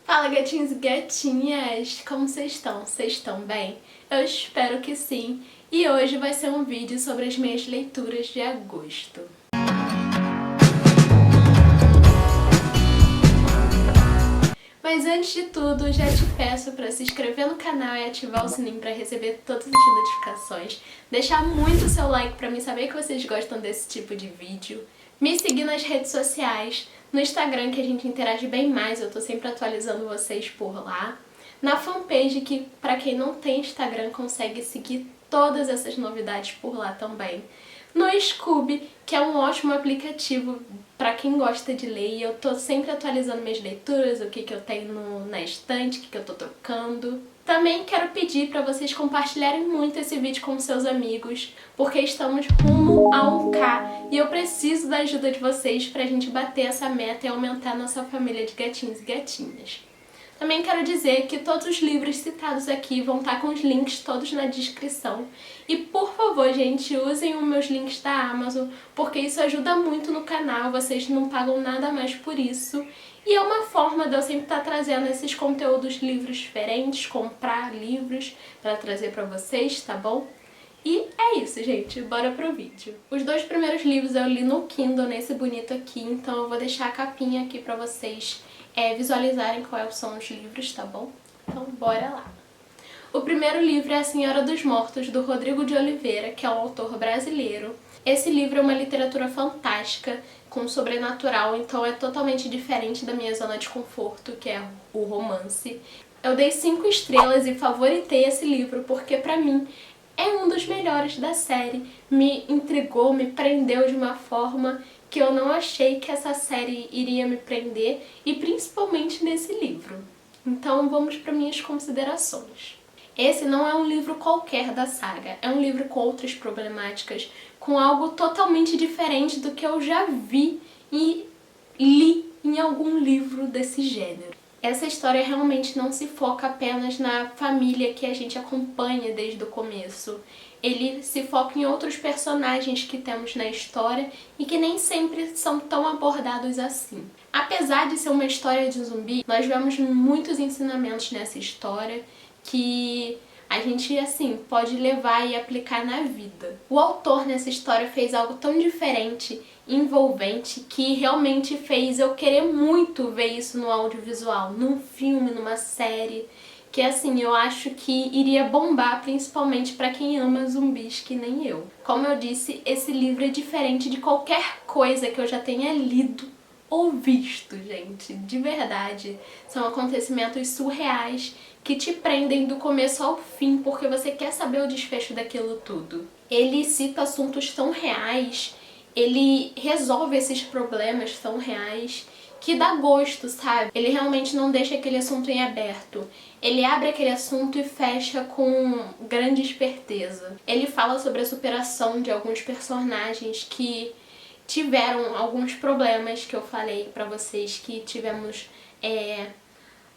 Fala, gatinhos e gatinhas! Como vocês estão? Vocês estão bem? Eu espero que sim! E hoje vai ser um vídeo sobre as minhas leituras de agosto. Mas antes de tudo, já te peço para se inscrever no canal e ativar o sininho para receber todas as notificações. Deixar muito o seu like para mim saber que vocês gostam desse tipo de vídeo. Me seguir nas redes sociais, no Instagram que a gente interage bem mais, eu tô sempre atualizando vocês por lá. Na fanpage que, para quem não tem Instagram, consegue seguir todas essas novidades por lá também. No Scoob, que é um ótimo aplicativo para quem gosta de ler, e eu tô sempre atualizando minhas leituras, o que eu tenho na estante, o que eu tô trocando. Também quero pedir para vocês compartilharem muito esse vídeo com seus amigos, porque estamos rumo a 1K e eu preciso da ajuda de vocês pra gente bater essa meta e aumentar a nossa família de gatinhos e gatinhas. Também quero dizer que todos os livros citados aqui vão estar com os links todos na descrição. E por favor, gente, usem os meus links da Amazon, porque isso ajuda muito no canal, vocês não pagam nada mais por isso. E é uma forma de eu sempre estar trazendo esses conteúdos, livros diferentes, comprar livros para trazer para vocês, tá bom? E é isso, gente, bora pro vídeo. Os dois primeiros livros eu li no Kindle, nesse bonito aqui, então eu vou deixar a capinha aqui pra vocês visualizarem quais são os livros, tá bom? Então bora lá. O primeiro livro é A Senhora dos Mortos, do Rodrigo de Oliveira, que é um autor brasileiro. Esse livro é uma literatura fantástica, com sobrenatural, então é totalmente diferente da minha zona de conforto, que é o romance. Eu dei 5 estrelas e favoritei esse livro, porque pra mim é um dos melhores da série. Me intrigou, me prendeu de uma forma que eu não achei que essa série iria me prender, e principalmente nesse livro. Então vamos para minhas considerações. Esse não é um livro qualquer da saga, é um livro com outras problemáticas, com algo totalmente diferente do que eu já vi e li em algum livro desse gênero. Essa história realmente não se foca apenas na família que a gente acompanha desde o começo. Ele se foca em outros personagens que temos na história e que nem sempre são tão abordados assim. Apesar de ser uma história de zumbi, nós vemos muitos ensinamentos nessa história que a gente, assim, pode levar e aplicar na vida. O autor nessa história fez algo tão diferente, envolvente, que realmente fez eu querer muito ver isso no audiovisual, num filme, numa série, que assim, eu acho que iria bombar principalmente pra quem ama zumbis que nem eu. Como eu disse, esse livro é diferente de qualquer coisa que eu já tenha lido ou visto, gente, de verdade. São acontecimentos surreais que te prendem do começo ao fim, porque você quer saber o desfecho daquilo tudo. Ele cita assuntos tão reais, ele resolve esses problemas tão reais, que dá gosto, sabe? Ele realmente não deixa aquele assunto em aberto. Ele abre aquele assunto e fecha com grande esperteza. Ele fala sobre a superação de alguns personagens que tiveram alguns problemas, que eu falei pra vocês que tivemos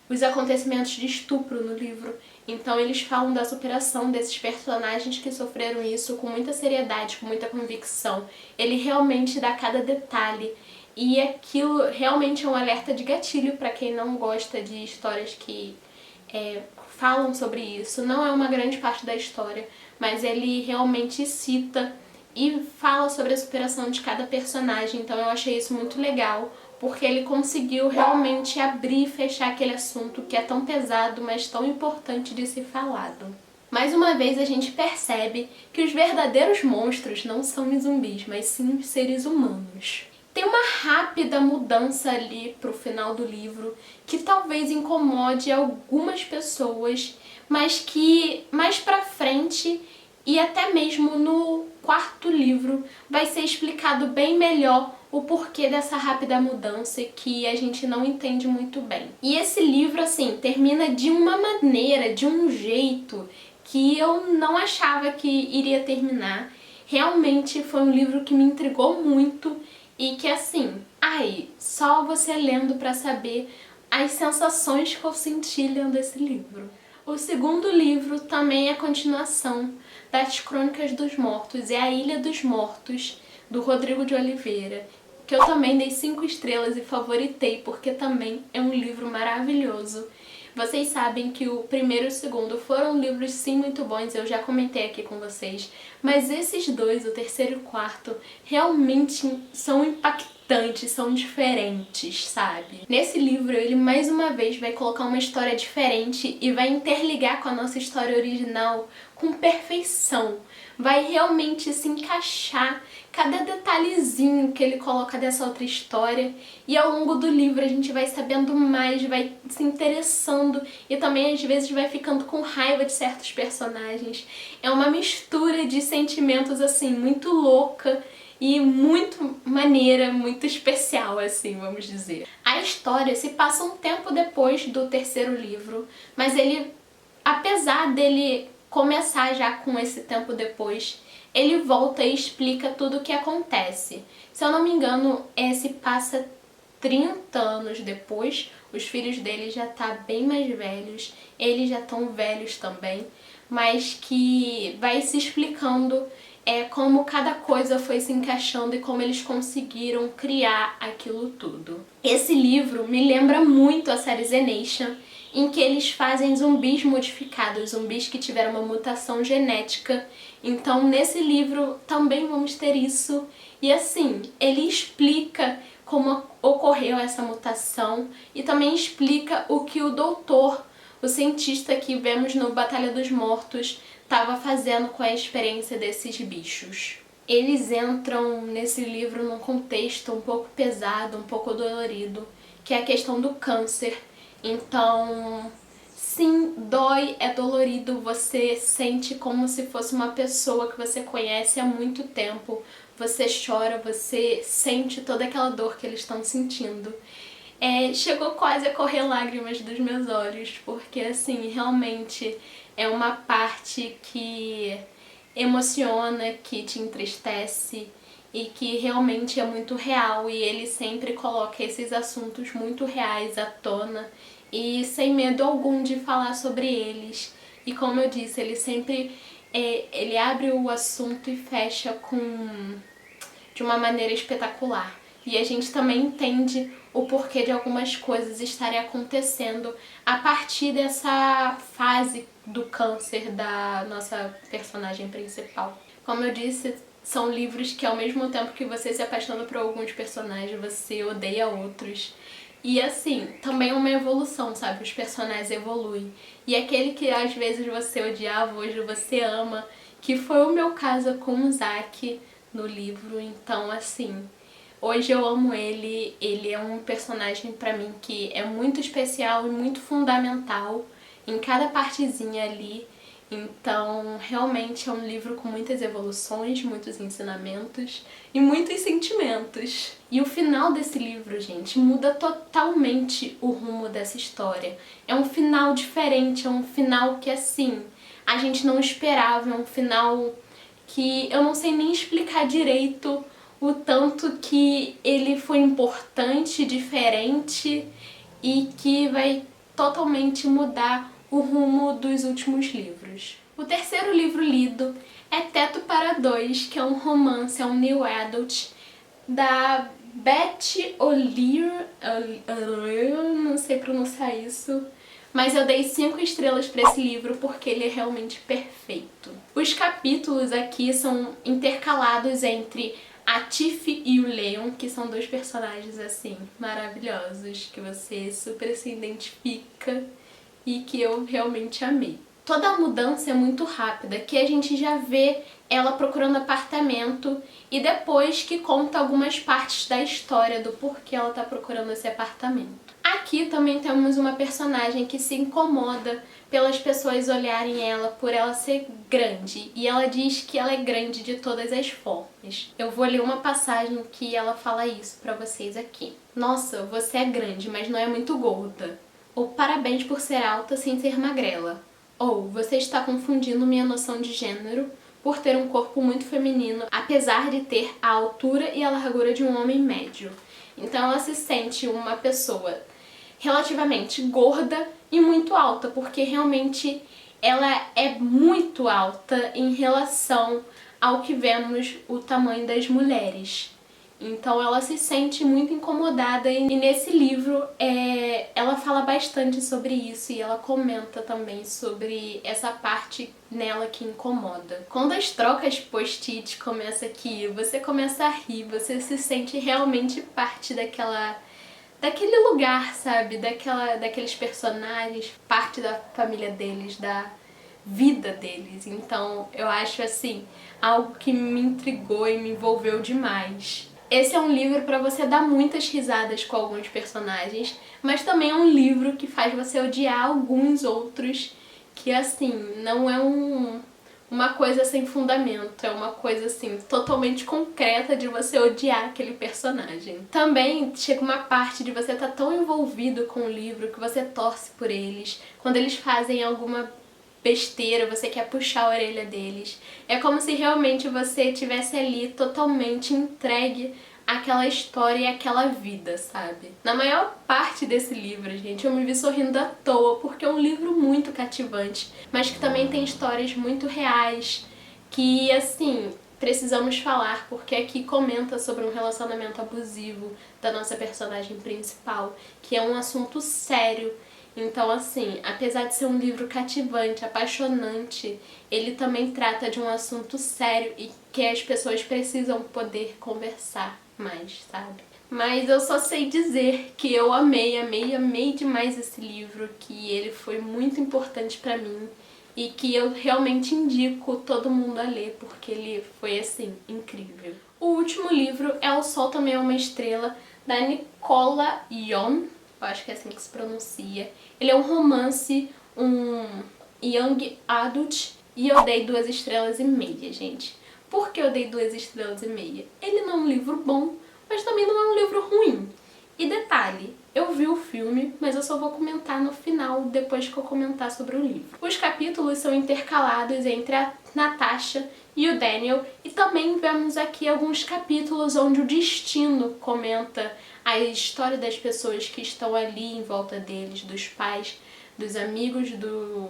os acontecimentos de estupro no livro. Então eles falam da superação desses personagens que sofreram isso com muita seriedade, com muita convicção. Ele realmente dá cada detalhe. E aquilo realmente é um alerta de gatilho para quem não gosta de histórias que falam sobre isso. Não é uma grande parte da história, mas ele realmente cita e fala sobre a superação de cada personagem. Então eu achei isso muito legal, porque ele conseguiu realmente abrir e fechar aquele assunto que é tão pesado, mas tão importante de ser falado. Mais uma vez a gente percebe que os verdadeiros monstros não são os zumbis, mas sim seres humanos. Tem uma rápida mudança ali pro final do livro que talvez incomode algumas pessoas, mas que mais pra frente e até mesmo no quarto livro vai ser explicado bem melhor o porquê dessa rápida mudança que a gente não entende muito bem. E esse livro, assim, termina de uma maneira, de um jeito que eu não achava que iria terminar. Realmente foi um livro que me intrigou muito e que, assim, só você lendo pra saber as sensações que eu senti lendo esse livro. O segundo livro também é a continuação das Crônicas dos Mortos, é A Ilha dos Mortos, do Rodrigo de Oliveira, que eu também dei 5 estrelas e favoritei, porque também é um livro maravilhoso. Vocês sabem que o primeiro e o segundo foram livros sim muito bons, eu já comentei aqui com vocês, mas esses dois, o terceiro e o quarto, realmente são impactantes, são diferentes, sabe? Nesse livro ele mais uma vez vai colocar uma história diferente e vai interligar com a nossa história original com perfeição. Vai realmente se encaixar cada detalhezinho que ele coloca dessa outra história, e ao longo do livro a gente vai sabendo mais, vai se interessando e também às vezes vai ficando com raiva de certos personagens. É uma mistura de sentimentos assim muito louca e muito maneira, muito especial, assim, vamos dizer. A história se passa um tempo depois do terceiro livro, mas ele, apesar dele começar já com esse tempo depois, ele volta e explica tudo o que acontece. Se eu não me engano, se passa 30 anos depois, os filhos dele já tá bem mais velhos, eles já estão velhos também, mas que vai se explicando como cada coisa foi se encaixando e como eles conseguiram criar aquilo tudo. Esse livro me lembra muito a série Z Nation, em que eles fazem zumbis modificados, zumbis que tiveram uma mutação genética. Então nesse livro também vamos ter isso. E assim, ele explica como ocorreu essa mutação e também explica o que o doutor, o cientista que vemos no Batalha dos Mortos, estava fazendo com a experiência desses bichos. Eles entram nesse livro num contexto um pouco pesado, um pouco dolorido, que é a questão do câncer. Então, sim, dói, é dolorido, você sente como se fosse uma pessoa que você conhece há muito tempo. Você chora, você sente toda aquela dor que eles estão sentindo. Chegou quase a correr lágrimas dos meus olhos, porque assim, realmente é uma parte que emociona, que te entristece e que realmente é muito real, e ele sempre coloca esses assuntos muito reais à tona e sem medo algum de falar sobre eles. E como eu disse, ele sempre ele abre o assunto e fecha de uma maneira espetacular. E a gente também entende o porquê de algumas coisas estarem acontecendo a partir dessa fase do câncer da nossa personagem principal. Como eu disse, são livros que ao mesmo tempo que você se apaixona por alguns personagens, você odeia outros. E assim, também é uma evolução, sabe? Os personagens evoluem. E aquele que às vezes você odiava, hoje você ama, que foi o meu caso com o Zack no livro. Então assim, hoje eu amo ele, ele é um personagem pra mim que é muito especial e muito fundamental em cada partezinha ali. Então, realmente é um livro com muitas evoluções, muitos ensinamentos e muitos sentimentos. E o final desse livro, gente, muda totalmente o rumo dessa história. É um final diferente, é um final que, assim, a gente não esperava, é um final que eu não sei nem explicar direito o tanto que ele foi importante, diferente e que vai totalmente mudar o rumo dos últimos livros. O terceiro livro lido é Teto para Dois, que é um romance, é um new adult, da Beth O'Leary, não sei pronunciar isso, mas eu dei 5 estrelas para esse livro porque ele é realmente perfeito. Os capítulos aqui são intercalados entre a Tiff e o Leon, que são dois personagens assim maravilhosos, que você super se identifica e que eu realmente amei. Toda a mudança é muito rápida, que a gente já vê ela procurando apartamento e depois que conta algumas partes da história do porquê ela tá procurando esse apartamento. Aqui também temos uma personagem que se incomoda pelas pessoas olharem ela por ela ser grande, e ela diz que ela é grande de todas as formas. Eu vou ler uma passagem que ela fala isso pra vocês aqui. Nossa, você é grande, mas não é muito gorda. Ou parabéns por ser alta sem ser magrela. Ou você está confundindo minha noção de gênero por ter um corpo muito feminino, apesar de ter a altura e a largura de um homem médio. Então ela se sente uma pessoa relativamente gorda e muito alta, porque realmente ela é muito alta em relação ao que vemos o tamanho das mulheres. Então ela se sente muito incomodada e nesse livro ela fala bastante sobre isso e ela comenta também sobre essa parte nela que incomoda. Quando as trocas post-it começam aqui, você começa a rir, você se sente realmente parte daquele lugar, sabe? Daqueles personagens, parte da família deles, da vida deles. Então eu acho assim, algo que me intrigou e me envolveu demais. Esse é um livro para você dar muitas risadas com alguns personagens, mas também é um livro que faz você odiar alguns outros, que assim, não é uma coisa sem fundamento, é uma coisa assim, totalmente concreta de você odiar aquele personagem. Também chega uma parte de você estar tão envolvido com o livro que você torce por eles, quando eles fazem alguma besteira, você quer puxar a orelha deles. É como se realmente você estivesse ali totalmente entregue àquela história e àquela vida, sabe? Na maior parte desse livro, gente, eu me vi sorrindo à toa, porque é um livro muito cativante, mas que também tem histórias muito reais, que, assim, precisamos falar, porque aqui comenta sobre um relacionamento abusivo da nossa personagem principal, que é um assunto sério. Então, assim, apesar de ser um livro cativante, apaixonante, ele também trata de um assunto sério e que as pessoas precisam poder conversar mais, sabe? Mas eu só sei dizer que eu amei demais esse livro, que ele foi muito importante pra mim e que eu realmente indico todo mundo a ler, porque ele foi, assim, incrível. O último livro é O Sol Também é uma Estrela, da Nicola Yon. Eu acho que é assim que se pronuncia. Ele é um romance, um young adult, e eu dei 2,5 estrelas, gente. Por que eu dei 2,5 estrelas? Ele não é um livro bom, mas também não é um livro ruim. E detalhe, eu vi o filme, mas eu só vou comentar no final, depois que eu comentar sobre o livro. Os capítulos são intercalados entre a Natasha e o Daniel, e também vemos aqui alguns capítulos onde o destino comenta a história das pessoas que estão ali em volta deles, dos pais, dos amigos do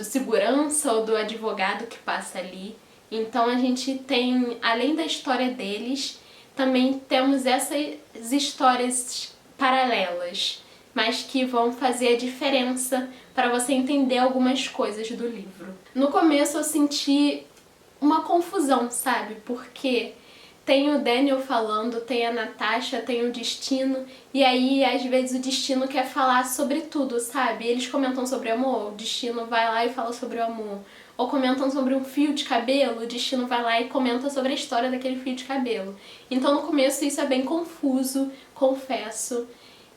segurança ou do advogado que passa ali. Então a gente tem, além da história deles, também temos essas histórias paralelas, mas que vão fazer a diferença para você entender algumas coisas do livro. No começo eu senti uma confusão, sabe? Porque tem o Daniel falando, tem a Natasha, tem o Destino, e aí às vezes o Destino quer falar sobre tudo, sabe? Eles comentam sobre amor, o Destino vai lá e fala sobre o amor. Ou comentam sobre um fio de cabelo, o Destino vai lá e comenta sobre a história daquele fio de cabelo. Então no começo isso é bem confuso, confesso.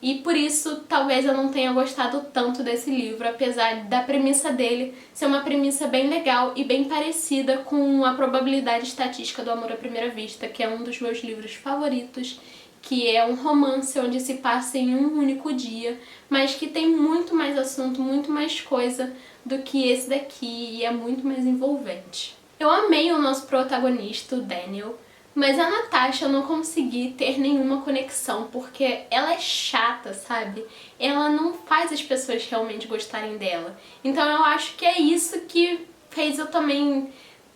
E por isso talvez eu não tenha gostado tanto desse livro, apesar da premissa dele ser uma premissa bem legal e bem parecida com A Probabilidade Estatística do Amor à Primeira Vista, que é um dos meus livros favoritos, que é um romance onde se passa em um único dia, mas que tem muito mais assunto, muito mais coisa do que esse daqui e é muito mais envolvente. Eu amei o nosso protagonista, o Daniel, mas a Natasha eu não consegui ter nenhuma conexão, porque ela é chata, sabe? Ela não faz as pessoas realmente gostarem dela. Então eu acho que é isso que fez eu também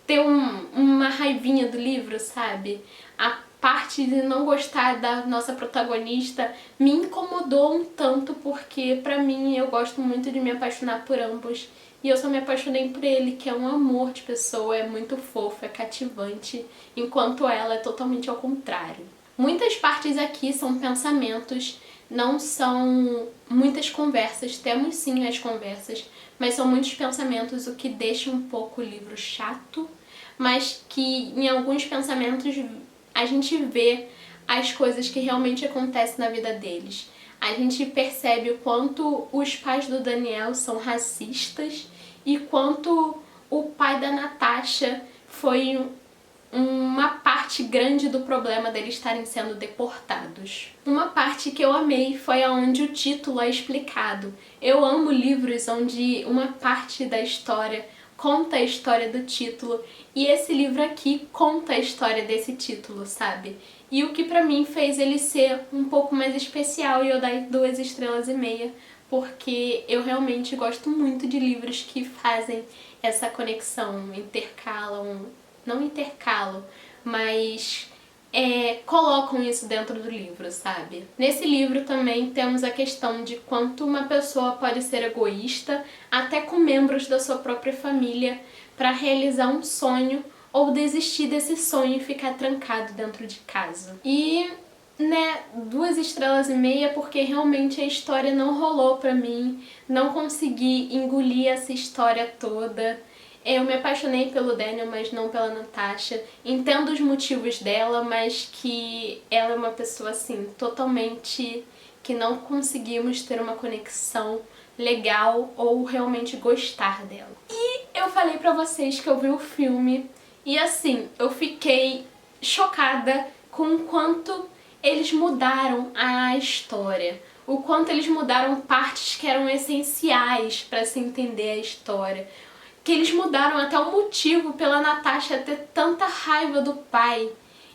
ter uma raivinha do livro, sabe? A parte de não gostar da nossa protagonista me incomodou um tanto, porque pra mim eu gosto muito de me apaixonar por ambos. E eu só me apaixonei por ele, que é um amor de pessoa, é muito fofo, é cativante, enquanto ela é totalmente ao contrário. Muitas partes aqui são pensamentos, não são muitas conversas, temos sim as conversas, mas são muitos pensamentos, o que deixa um pouco o livro chato, mas que em alguns pensamentos a gente vê as coisas que realmente acontecem na vida deles. A gente percebe o quanto os pais do Daniel são racistas e quanto o pai da Natasha foi uma parte grande do problema deles estarem sendo deportados. Uma parte que eu amei foi onde o título é explicado. Eu amo livros onde uma parte da história conta a história do título, e esse livro aqui conta a história desse título, sabe? E o que pra mim fez ele ser um pouco mais especial e eu dar 2,5 estrelas, porque eu realmente gosto muito de livros que fazem essa conexão, intercalam, não intercalam, mas colocam isso dentro do livro, sabe? Nesse livro também temos a questão de quanto uma pessoa pode ser egoísta, até com membros da sua própria família, para realizar um sonho ou desistir desse sonho e ficar trancado dentro de casa. E, 2 estrelas e meia porque realmente a história não rolou pra mim, não consegui engolir essa história toda. Eu me apaixonei pelo Daniel, mas não pela Natasha. Entendo os motivos dela, mas que ela é uma pessoa assim, totalmente que não conseguimos ter uma conexão legal ou realmente gostar dela. E eu falei pra vocês que eu vi o filme e assim, eu fiquei chocada com o quanto eles mudaram a história. O quanto eles mudaram partes que eram essenciais pra se entender a história. Que eles mudaram até o motivo pela Natasha ter tanta raiva do pai.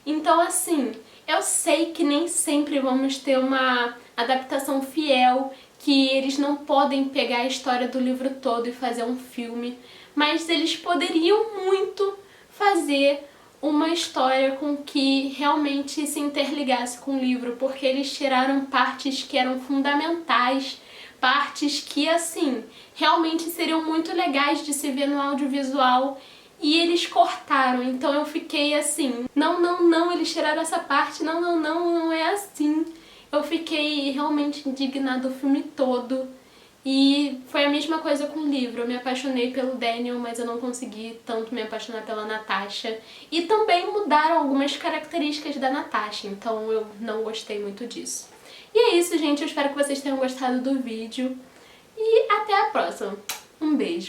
Então assim, eu sei que nem sempre vamos ter uma adaptação fiel, que eles não podem pegar a história do livro todo e fazer um filme, mas eles poderiam muito fazer uma história com que realmente se interligasse com o livro, porque eles tiraram partes que eram fundamentais, partes que, assim, realmente seriam muito legais de se ver no audiovisual e eles cortaram. Então eu fiquei assim, não, eles tiraram essa parte, não é assim. Eu fiquei realmente indignada o filme todo. E foi a mesma coisa com o livro. Eu me apaixonei pelo Daniel, mas eu não consegui tanto me apaixonar pela Natasha. E também mudaram algumas características da Natasha, então eu não gostei muito disso. E é isso, gente. Eu espero que vocês tenham gostado do vídeo. E até a próxima. Um beijo!